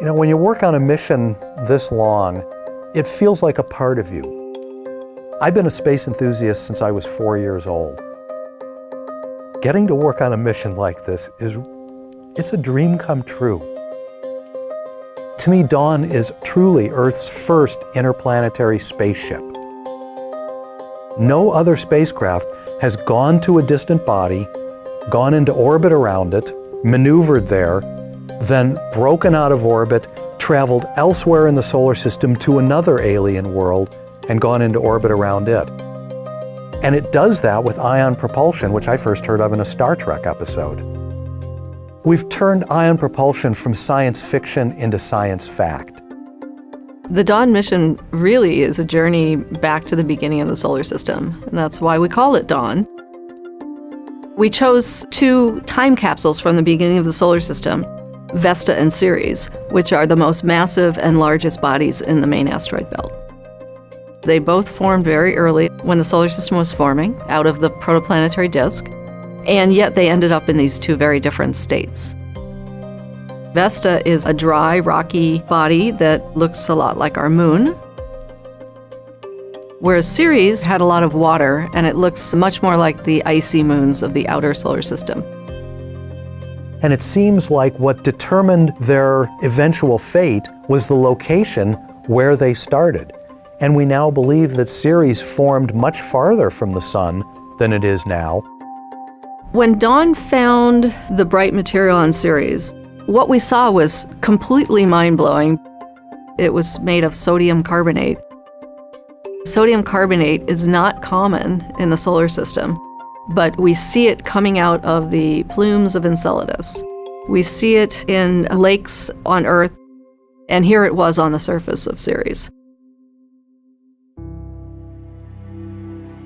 You know, when you work on a mission this long, it feels like a part of you. I've been a space enthusiast since I was 4 years old. Getting to work on a mission like this it's a dream come true. To me, Dawn is truly Earth's first interplanetary spaceship. No other spacecraft has gone to a distant body, gone into orbit around it, maneuvered there, then broken out of orbit, traveled elsewhere in the solar system to another alien world, and gone into orbit around it. And it does that with ion propulsion, which I first heard of in a Star Trek episode. We've turned ion propulsion from science fiction into science fact. The Dawn mission really is a journey back to the beginning of the solar system, and that's why we call it Dawn. We chose 2 time capsules from the beginning of the solar system, Vesta and Ceres, which are the most massive and largest bodies in the main asteroid belt. They both formed very early when the solar system was forming out of the protoplanetary disk, and yet they ended up in these 2 very different states. Vesta is a dry, rocky body that looks a lot like our moon, whereas Ceres had a lot of water, and it looks much more like the icy moons of the outer solar system. And it seems like what determined their eventual fate was the location where they started. And we now believe that Ceres formed much farther from the sun than it is now. When Dawn found the bright material on Ceres, what we saw was completely mind-blowing. It was made of sodium carbonate. Sodium carbonate is not common in the solar system, but we see it coming out of the plumes of Enceladus. We see it in lakes on Earth, and here it was on the surface of Ceres.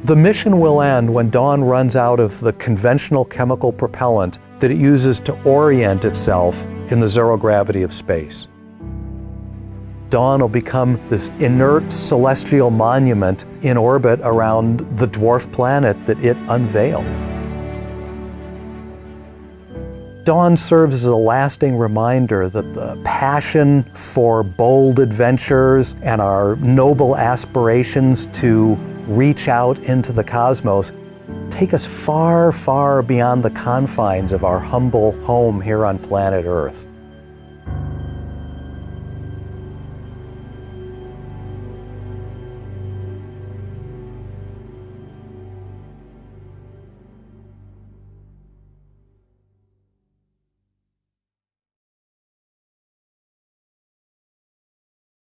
The mission will end when Dawn runs out of the conventional chemical propellant that it uses to orient itself in the zero gravity of space. Dawn will become this inert celestial monument in orbit around the dwarf planet that it unveiled. Dawn serves as a lasting reminder that the passion for bold adventures and our noble aspirations to reach out into the cosmos take us far, far beyond the confines of our humble home here on planet Earth.